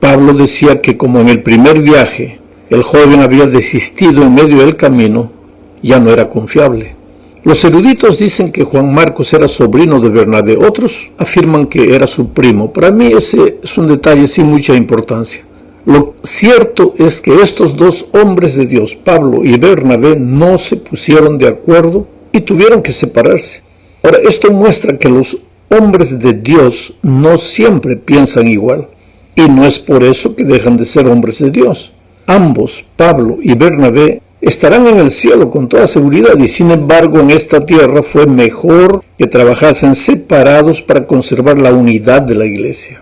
Pablo decía que como en el primer viaje el joven había desistido en medio del camino, ya no era confiable. Los eruditos dicen que Juan Marcos era sobrino de Bernabé, otros afirman que era su primo. Para mí ese es un detalle sin mucha importancia. Lo cierto es que estos dos hombres de Dios, Pablo y Bernabé, no se pusieron de acuerdo y tuvieron que separarse. Ahora, esto muestra que los hombres de Dios no siempre piensan igual, y no es por eso que dejan de ser hombres de Dios. Ambos, Pablo y Bernabé, estarán en el cielo con toda seguridad, y sin embargo en esta tierra fue mejor que trabajasen separados para conservar la unidad de la iglesia.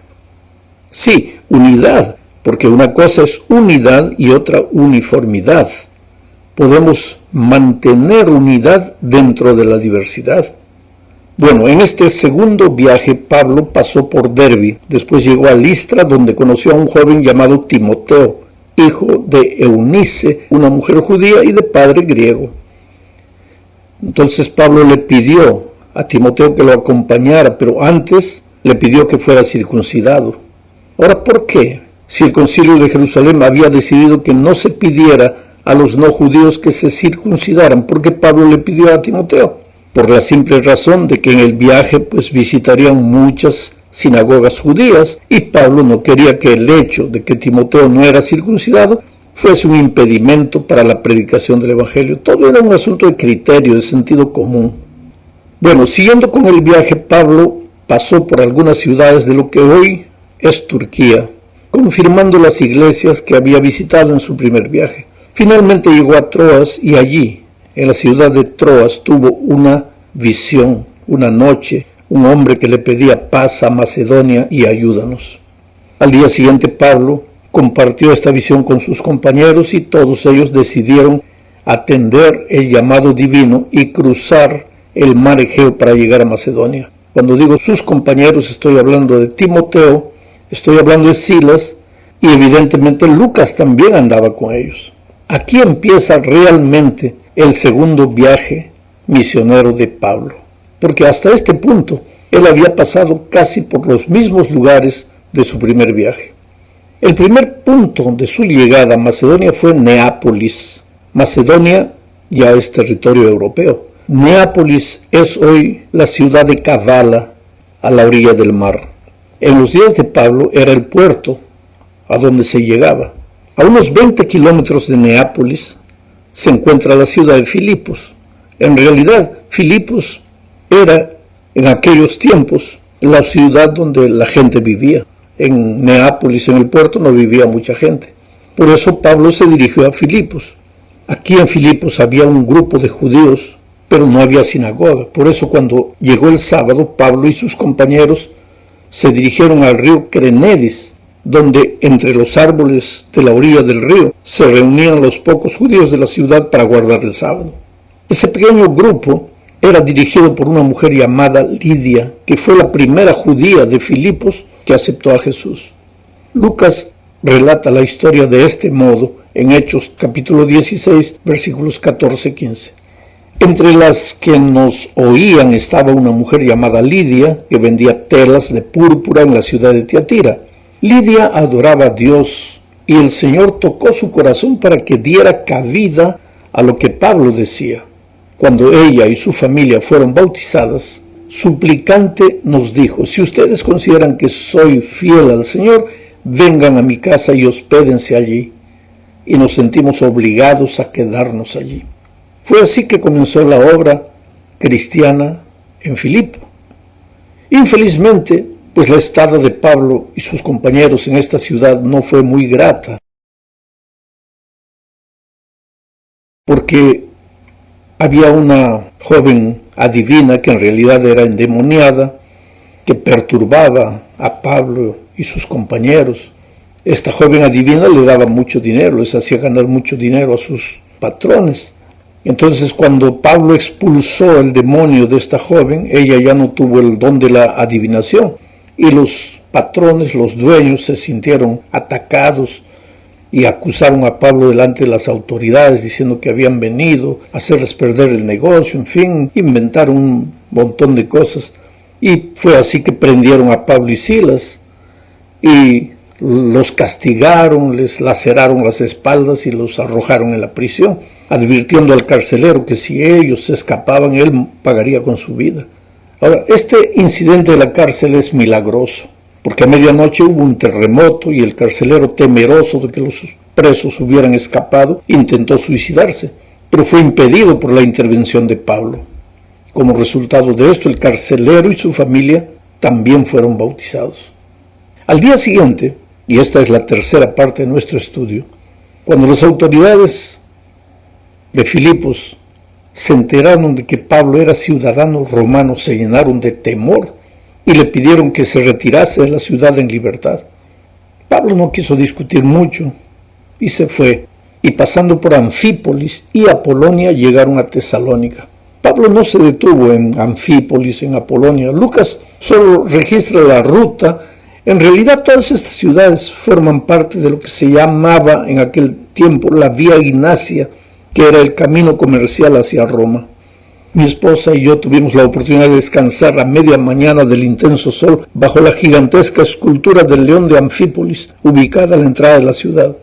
Sí, unidad, porque una cosa es unidad y otra uniformidad. Podemos mantener unidad dentro de la diversidad. Bueno, en este segundo viaje Pablo pasó por Derbe, después llegó a Listra, donde conoció a un joven llamado Timoteo, hijo de Eunice, una mujer judía y de padre griego. Entonces Pablo le pidió a Timoteo que lo acompañara, pero antes le pidió que fuera circuncidado. Ahora, ¿por qué? Si el concilio de Jerusalén había decidido que no se pidiera a los no judíos que se circuncidaran, ¿por qué Pablo le pidió a Timoteo? Por la simple razón de que en el viaje visitarían muchas sinagogas judías, y Pablo no quería que el hecho de que Timoteo no era circuncidado fuese un impedimento para la predicación del evangelio. Todo era un asunto de criterio, de sentido común. Bueno, siguiendo con el viaje, Pablo pasó por algunas ciudades de lo que hoy es Turquía, confirmando las iglesias que había visitado en su primer viaje. Finalmente llegó a Troas, y allí, en la ciudad de Troas, tuvo una visión, una noche, un hombre que le pedía paz a Macedonia y ayúdanos. Al día siguiente Pablo compartió esta visión con sus compañeros, y todos ellos decidieron atender el llamado divino y cruzar el mar Egeo para llegar a Macedonia. Cuando digo sus compañeros, estoy hablando de Timoteo, estoy hablando de Silas, y evidentemente Lucas también andaba con ellos. Aquí empieza realmente el segundo viaje misionero de Pablo, porque hasta este punto él había pasado casi por los mismos lugares de su primer viaje. El primer punto de su llegada a Macedonia fue Neápolis. Macedonia ya es territorio europeo. Neápolis es hoy la ciudad de Kavala, a la orilla del mar. En los días de Pablo era el puerto a donde se llegaba. A unos 20 kilómetros de Neápolis se encuentra la ciudad de Filipos. En realidad, Filipos era en aquellos tiempos la ciudad donde la gente vivía. En Neápolis, en el puerto, no vivía mucha gente. Por eso Pablo se dirigió a Filipos. Aquí en Filipos había un grupo de judíos, pero no había sinagoga. Por eso cuando llegó el sábado, Pablo y sus compañeros se dirigieron al río Crenedis, donde entre los árboles de la orilla del río se reunían los pocos judíos de la ciudad para guardar el sábado. Ese pequeño grupo era dirigido por una mujer llamada Lidia, que fue la primera judía de Filipos que aceptó a Jesús. Lucas relata la historia de este modo en Hechos capítulo 16, versículos 14-15. Entre las que nos oían estaba una mujer llamada Lidia, que vendía telas de púrpura en la ciudad de Tiatira. Lidia adoraba a Dios, y el Señor tocó su corazón para que diera cabida a lo que Pablo decía. Cuando ella y su familia fueron bautizadas, suplicante nos dijo: si ustedes consideran que soy fiel al Señor, vengan a mi casa y hospédense allí. Y nos sentimos obligados a quedarnos allí. Fue así que comenzó la obra cristiana en Filipo. Infelizmente, la estada de Pablo y sus compañeros en esta ciudad no fue muy grata, porque había una joven adivina que en realidad era endemoniada, que perturbaba a Pablo y sus compañeros. Esta joven adivina le daba mucho dinero, les hacía ganar mucho dinero a sus patrones. Entonces, cuando Pablo expulsó el demonio de esta joven, ella ya no tuvo el don de la adivinación, y los patrones, los dueños, se sintieron atacados y acusaron a Pablo delante de las autoridades, diciendo que habían venido a hacerles perder el negocio, en fin, inventaron un montón de cosas. Y fue así que prendieron a Pablo y Silas, y los castigaron, les laceraron las espaldas y los arrojaron en la prisión, advirtiendo al carcelero que si ellos se escapaban, él pagaría con su vida. Ahora, este incidente de la cárcel es milagroso, porque a medianoche hubo un terremoto y el carcelero, temeroso de que los presos hubieran escapado, intentó suicidarse, pero fue impedido por la intervención de Pablo. Como resultado de esto, el carcelero y su familia también fueron bautizados. Al día siguiente, y esta es la tercera parte de nuestro estudio, cuando las autoridades de Filipos se enteraron de que Pablo era ciudadano romano, se llenaron de temor y le pidieron que se retirase de la ciudad en libertad. Pablo no quiso discutir mucho y se fue, y pasando por Anfípolis y Apolonia llegaron a Tesalónica. Pablo no se detuvo en Anfípolis, en Apolonia. Lucas solo registra la ruta. En realidad todas estas ciudades forman parte de lo que se llamaba en aquel tiempo la Vía Ignacia, que era el camino comercial hacia Roma. Mi esposa y yo tuvimos la oportunidad de descansar a media mañana del intenso sol bajo la gigantesca escultura del león de Anfípolis, ubicada a la entrada de la ciudad.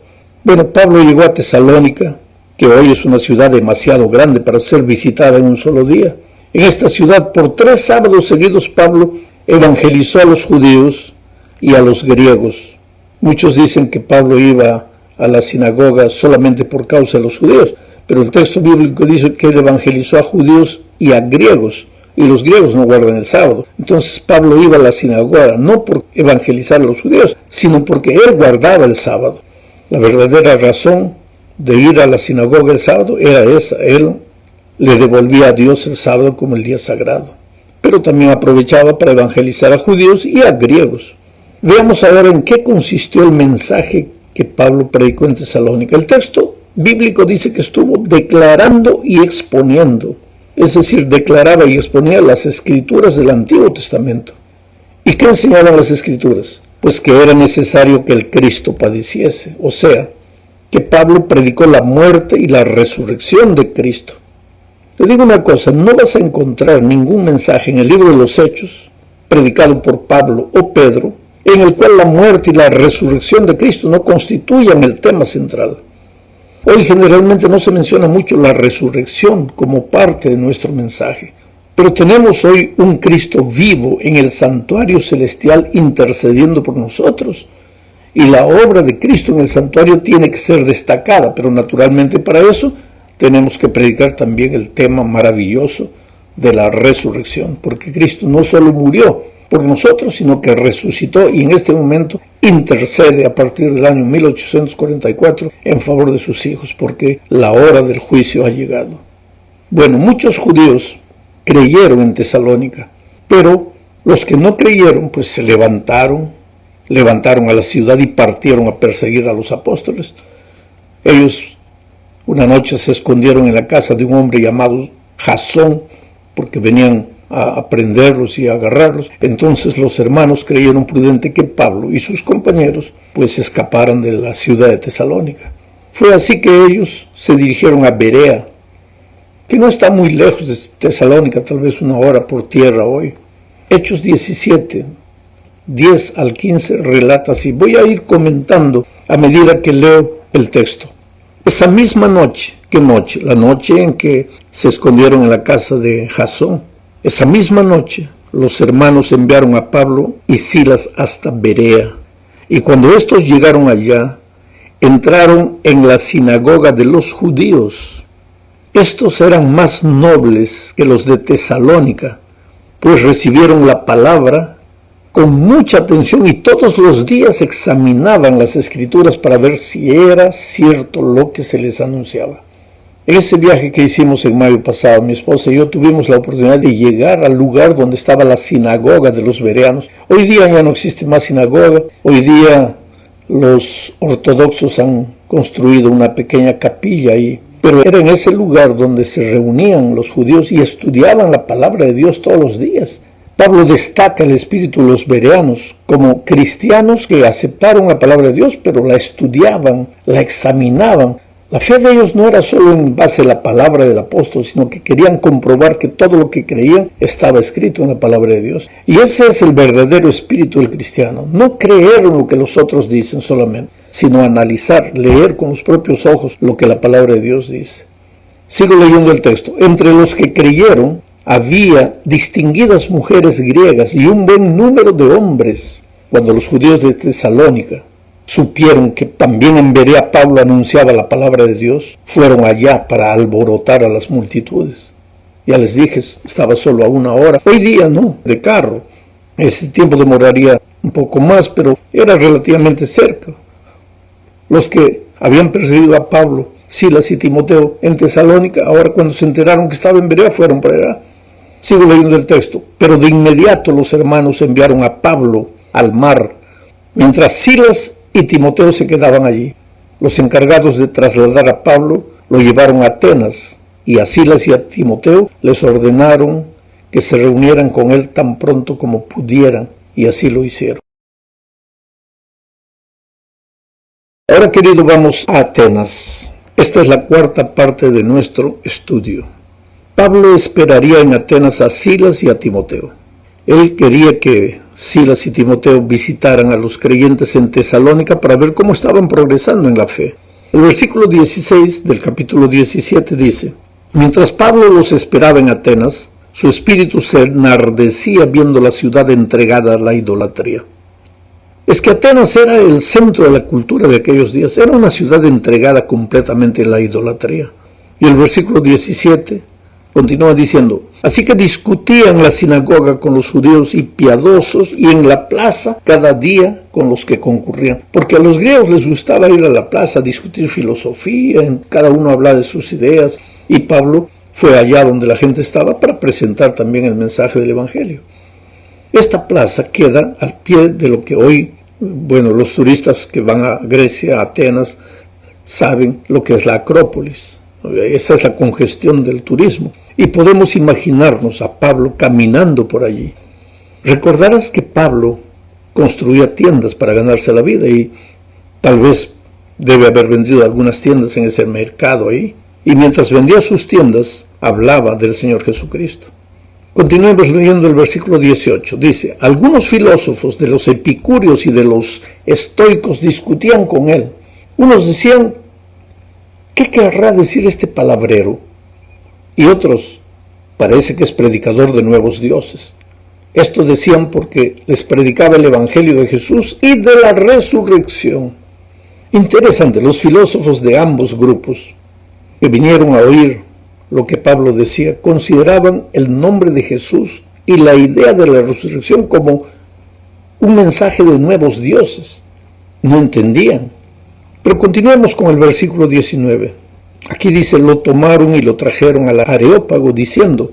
Bueno, Pablo llegó a Tesalónica, que hoy es una ciudad demasiado grande para ser visitada en un solo día. En esta ciudad, por 3 sábados seguidos, Pablo evangelizó a los judíos y a los griegos. Muchos dicen que Pablo iba a la sinagoga solamente por causa de los judíos, pero el texto bíblico dice que él evangelizó a judíos y a griegos, y los griegos no guardan el sábado. Entonces Pablo iba a la sinagoga no por evangelizar a los judíos, sino porque él guardaba el sábado. La verdadera razón de ir a la sinagoga el sábado era esa: él le devolvía a Dios el sábado como el día sagrado, pero también aprovechaba para evangelizar a judíos y a griegos. Veamos ahora en qué consistió el mensaje que Pablo predicó en Tesalónica. El texto bíblico dice que estuvo declarando y exponiendo, es decir, declaraba y exponía las escrituras del Antiguo Testamento. ¿Y qué enseñaban las escrituras? Pues que era necesario que el Cristo padeciese, o sea, que Pablo predicó la muerte y la resurrección de Cristo. Te digo una cosa, no vas a encontrar ningún mensaje en el libro de los Hechos, predicado por Pablo o Pedro, en el cual la muerte y la resurrección de Cristo no constituyan el tema central. Hoy generalmente no se menciona mucho la resurrección como parte de nuestro mensaje, pero tenemos hoy un Cristo vivo en el santuario celestial intercediendo por nosotros, y la obra de Cristo en el santuario tiene que ser destacada, pero naturalmente para eso tenemos que predicar también el tema maravilloso de la resurrección, porque Cristo no solo murió por nosotros, sino que resucitó y en este momento intercede a partir del año 1844 en favor de sus hijos, porque la hora del juicio ha llegado. Bueno, muchos judíos creyeron en Tesalónica, pero los que no creyeron pues se levantaron a la ciudad y partieron a perseguir a los apóstoles. Ellos una noche se escondieron en la casa de un hombre llamado Jasón, porque venían a prenderlos y a agarrarlos. Entonces los hermanos creyeron prudente que Pablo y sus compañeros pues escaparan de la ciudad de Tesalónica. Fue así que ellos se dirigieron a Berea, que no está muy lejos de Tesalónica, tal vez 1 hora por tierra hoy. Hechos 17, 10 al 15 relata así. Voy a ir comentando a medida que leo el texto. Esa misma noche, ¿qué noche? La noche en que se escondieron en la casa de Jasón. Esa misma noche los hermanos enviaron a Pablo y Silas hasta Berea. Y cuando estos llegaron allá, entraron en la sinagoga de los judíos. Estos eran más nobles que los de Tesalónica, pues recibieron la palabra con mucha atención y todos los días examinaban las escrituras para ver si era cierto lo que se les anunciaba. En ese viaje que hicimos en mayo pasado, mi esposa y yo tuvimos la oportunidad de llegar al lugar donde estaba la sinagoga de los bereanos. Hoy día ya no existe más sinagoga, hoy día los ortodoxos han construido una pequeña capilla ahí, pero era en ese lugar donde se reunían los judíos y estudiaban la palabra de Dios todos los días. Pablo destaca el espíritu de los bereanos como cristianos que aceptaron la palabra de Dios, pero la estudiaban, la examinaban, La fe de ellos no era solo en base a la palabra del apóstol, sino que querían comprobar que todo lo que creían estaba escrito en la palabra de Dios. Y ese es el verdadero espíritu del cristiano. No creer en lo que los otros dicen solamente, sino analizar, leer con los propios ojos lo que la palabra de Dios dice. Sigo leyendo el texto. Entre los que creyeron había distinguidas mujeres griegas y un buen número de hombres. Cuando los judíos de Tesalónica supieron que también en Berea Pablo anunciaba la palabra de Dios, fueron allá para alborotar a las multitudes. Ya les dije, estaba solo a 1 hora. Hoy día no, de carro. Ese tiempo demoraría un poco más, pero era relativamente cerca. Los que habían perseguido a Pablo, Silas y Timoteo en Tesalónica, ahora cuando se enteraron que estaba en Berea, fueron para allá. Sigo leyendo el texto. Pero de inmediato los hermanos enviaron a Pablo al mar, mientras Silas y Timoteo se quedaban allí. Los encargados de trasladar a Pablo lo llevaron a Atenas, y a Silas y a Timoteo les ordenaron que se reunieran con él tan pronto como pudieran, y así lo hicieron. Ahora, querido, vamos a Atenas. Esta es la 4ª parte de nuestro estudio. Pablo esperaría en Atenas a Silas y a Timoteo. Él quería que Silas y Timoteo visitaran a los creyentes en Tesalónica para ver cómo estaban progresando en la fe. El versículo 16 del capítulo 17 dice: Mientras Pablo los esperaba en Atenas, su espíritu se enardecía viendo la ciudad entregada a la idolatría. Es que Atenas era el centro de la cultura de aquellos días, era una ciudad entregada completamente a la idolatría. Y el versículo 17 continúa diciendo: Así que discutía en la sinagoga con los judíos y piadosos, y en la plaza cada día con los que concurrían. Porque a los griegos les gustaba ir a la plaza a discutir filosofía, cada uno hablaba de sus ideas, y Pablo fue allá donde la gente estaba para presentar también el mensaje del Evangelio. Esta plaza queda al pie de lo que hoy, los turistas que van a Grecia, a Atenas, saben lo que es la Acrópolis. Esa es la congestión del turismo. Y podemos imaginarnos a Pablo caminando por allí. Recordarás que Pablo construía tiendas para ganarse la vida y tal vez debe haber vendido algunas tiendas en ese mercado ahí. Y mientras vendía sus tiendas, hablaba del Señor Jesucristo. Continuemos leyendo el versículo 18. Dice: Algunos filósofos de los epicúreos y de los estoicos discutían con él. Unos decían: ¿qué querrá decir este palabrero? Y otros: parece que es predicador de nuevos dioses. Esto decían porque les predicaba el Evangelio de Jesús y de la resurrección. Interesante, los filósofos de ambos grupos que vinieron a oír lo que Pablo decía, consideraban el nombre de Jesús y la idea de la resurrección como un mensaje de nuevos dioses. No entendían. Pero continuemos con el versículo 19. Aquí dice: lo tomaron y lo trajeron al Areópago diciendo: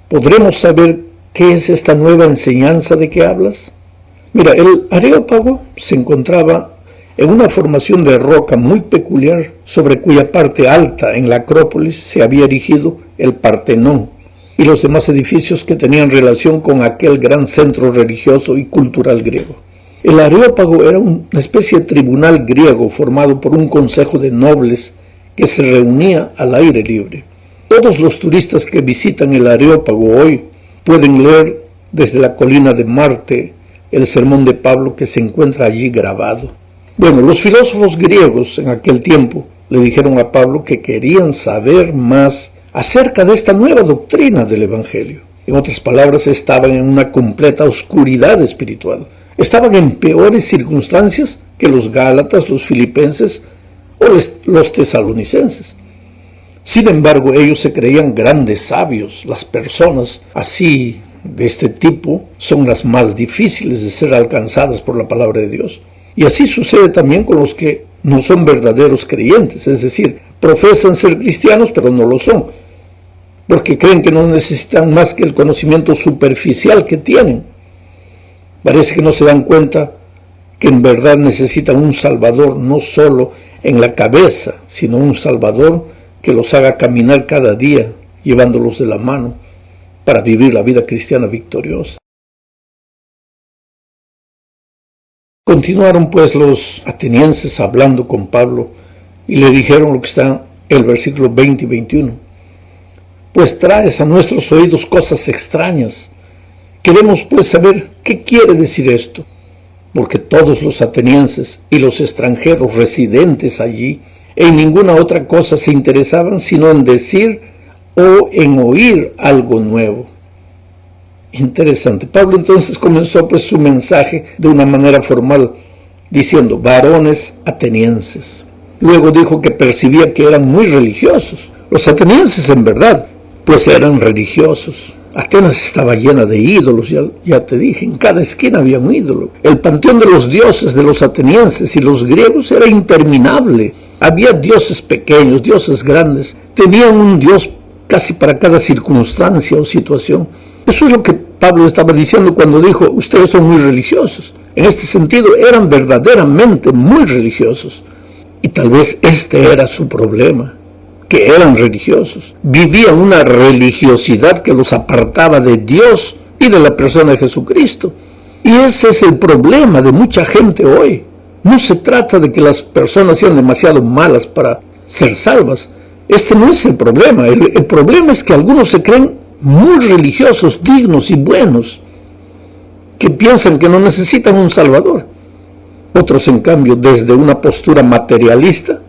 ¿podremos saber qué es esta nueva enseñanza de que hablas? Mira, el Areópago se encontraba en una formación de roca muy peculiar, sobre cuya parte alta en la Acrópolis se había erigido el Partenón y los demás edificios que tenían relación con aquel gran centro religioso y cultural griego. El Areópago era una especie de tribunal griego formado por un consejo de nobles que se reunía al aire libre. Todos los turistas que visitan el Areópago hoy pueden leer desde la colina de Marte el sermón de Pablo que se encuentra allí grabado. Bueno, los filósofos griegos en aquel tiempo le dijeron a Pablo que querían saber más acerca de esta nueva doctrina del Evangelio. En otras palabras, estaban en una completa oscuridad espiritual. Estaban en peores circunstancias que los gálatas, los filipenses o los tesalonicenses. Sin embargo, ellos se creían grandes sabios. Las personas así, de este tipo, son las más difíciles de ser alcanzadas por la palabra de Dios. Y así sucede también con los que no son verdaderos creyentes, es decir, profesan ser cristianos pero no lo son, porque creen que no necesitan más que el conocimiento superficial que tienen. Parece que no se dan cuenta que en verdad necesitan un Salvador no solo en la cabeza, sino un Salvador que los haga caminar cada día, llevándolos de la mano para vivir la vida cristiana victoriosa. Continuaron pues los atenienses hablando con Pablo y le dijeron lo que está en el versículo 20 y 21. Pues traes a nuestros oídos cosas extrañas. Queremos pues saber qué quiere decir esto, porque todos los atenienses y los extranjeros residentes allí en ninguna otra cosa se interesaban sino en decir o en oír algo nuevo. Interesante. Pablo entonces comenzó pues su mensaje de una manera formal, diciendo, varones atenienses. Luego dijo que percibía que eran muy religiosos. Los atenienses en verdad, pues eran religiosos. Atenas estaba llena de ídolos, ya te dije, en cada esquina había un ídolo. El panteón de los dioses de los atenienses y los griegos era interminable. Había dioses pequeños, dioses grandes. Tenían un dios casi para cada circunstancia o situación. Eso es lo que Pablo estaba diciendo cuando dijo, ustedes son muy religiosos. En este sentido, eran verdaderamente muy religiosos. Y tal vez este era su problema, que eran religiosos. Vivían una religiosidad que los apartaba de Dios y de la persona de Jesucristo. Y ese es el problema de mucha gente hoy. No se trata de que las personas sean demasiado malas para ser salvas. Este no es el problema. El problema es que algunos se creen muy religiosos, dignos y buenos, que piensan que no necesitan un Salvador. Otros, en cambio, desde una postura materialista,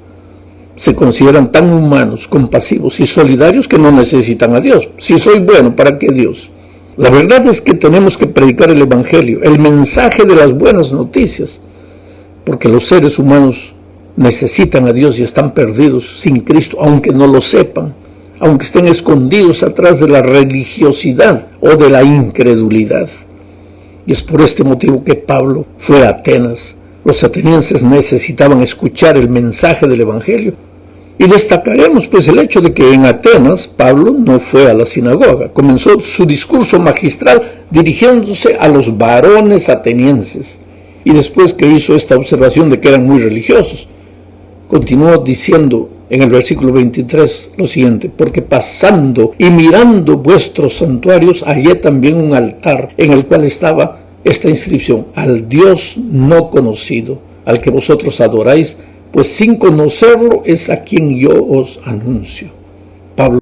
se consideran tan humanos, compasivos y solidarios que no necesitan a Dios. Si soy bueno, ¿para qué Dios? La verdad es que tenemos que predicar el Evangelio, el mensaje de las buenas noticias, porque los seres humanos necesitan a Dios y están perdidos sin Cristo, aunque no lo sepan, aunque estén escondidos atrás de la religiosidad o de la incredulidad. Y es por este motivo que Pablo fue a Atenas. Los atenienses necesitaban escuchar el mensaje del Evangelio. Y destacaremos pues el hecho de que en Atenas Pablo no fue a la sinagoga. Comenzó su discurso magistral dirigiéndose a los varones atenienses. Y después que hizo esta observación de que eran muy religiosos, continuó diciendo en el versículo 23 lo siguiente, porque pasando y mirando vuestros santuarios, hallé también un altar en el cual estaba esta inscripción, al Dios no conocido, al que vosotros adoráis, pues sin conocerlo es a quien yo os anuncio. Pablo.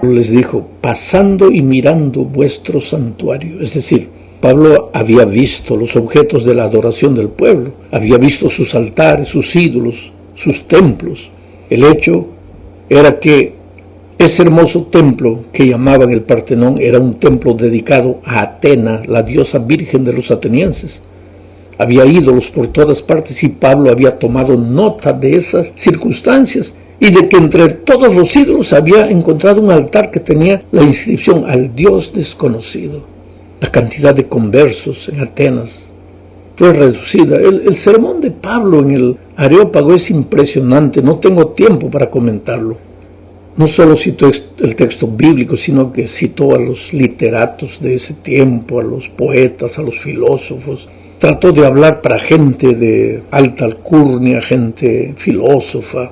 Les dijo, pasando y mirando vuestro santuario. Es decir, Pablo había visto los objetos de la adoración del pueblo, había visto sus altares, sus ídolos, sus templos. El hecho era que ese hermoso templo que llamaban el Partenón era un templo dedicado a Atena, la diosa virgen de los atenienses. Había ídolos por todas partes y Pablo había tomado nota de esas circunstancias y de que entre todos los ídolos había encontrado un altar que tenía la inscripción al Dios desconocido. La cantidad de conversos en Atenas fue reducida. El sermón de Pablo en el Areópago es impresionante, no tengo tiempo para comentarlo. No solo citó el texto bíblico, sino que citó a los literatos de ese tiempo, a los poetas, a los filósofos. Trató de hablar para gente de alta alcurnia, gente filósofa.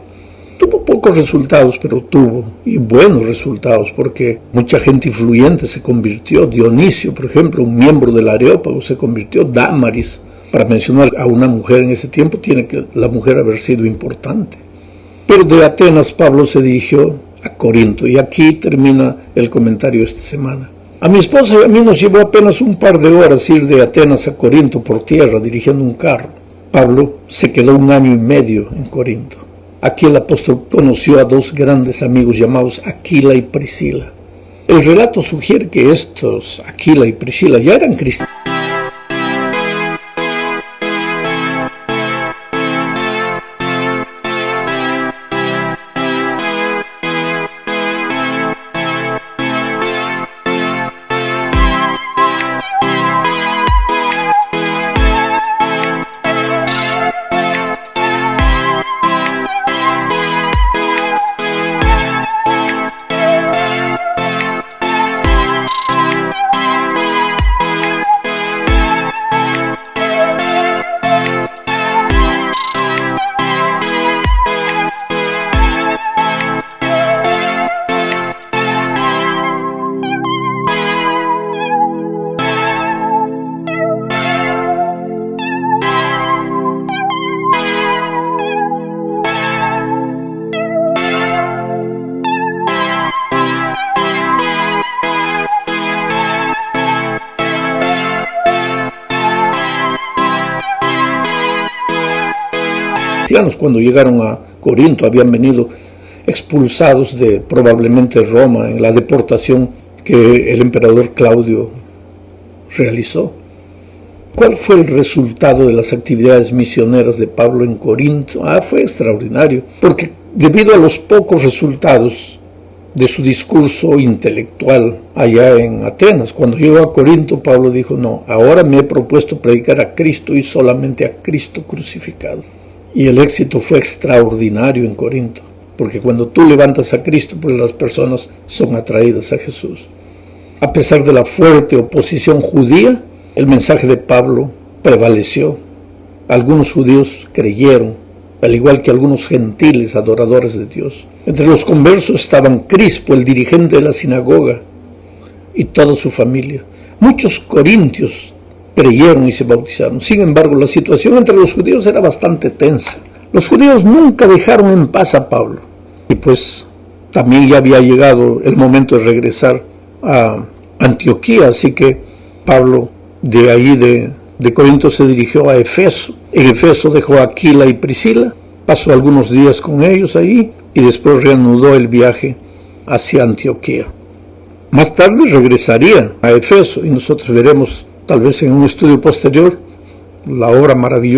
Tuvo pocos resultados, pero tuvo, y buenos resultados, porque mucha gente influyente se convirtió. Dionisio, por ejemplo, un miembro del Areópago, se convirtió. Dámaris, para mencionar a una mujer en ese tiempo, tiene que la mujer haber sido importante. Pero de Atenas Pablo se dirigió a Corinto, y aquí termina el comentario esta semana. A mi esposa y a mí nos llevó apenas un par de horas ir de Atenas a Corinto por tierra, dirigiendo un carro. Pablo se quedó 1 año y medio en Corinto. aquí el apóstol conoció a dos grandes amigos llamados Aquila y Priscila. El relato sugiere que estos, Aquila y Priscila, ya eran cristianos. Cuando llegaron a Corinto habían venido expulsados de probablemente Roma en la deportación que el emperador Claudio realizó. ¿Cuál fue el resultado de las actividades misioneras de Pablo en Corinto? Fue extraordinario, porque debido a los pocos resultados de su discurso intelectual allá en Atenas, cuando llegó a Corinto, Pablo dijo: no, ahora me he propuesto predicar a Cristo y solamente a Cristo crucificado. Y el éxito fue extraordinario en Corinto, porque cuando tú levantas a Cristo, pues las personas son atraídas a Jesús. A pesar de la fuerte oposición judía, el mensaje de Pablo prevaleció. Algunos judíos creyeron, al igual que algunos gentiles adoradores de Dios. Entre los conversos estaban Crispo, el dirigente de la sinagoga, y toda su familia. Muchos corintios creyeron y se bautizaron. Sin embargo, la situación entre los judíos era bastante tensa. Los judíos nunca dejaron en paz a Pablo. Y pues también ya había llegado el momento de regresar a Antioquía, así que Pablo de ahí de Corinto se dirigió a Efeso. En Efeso dejó a Aquila y Priscila, pasó algunos días con ellos ahí y después reanudó el viaje hacia Antioquía. Más tarde regresaría a Efeso y nosotros veremos, tal vez en un estudio posterior, la obra maravillosa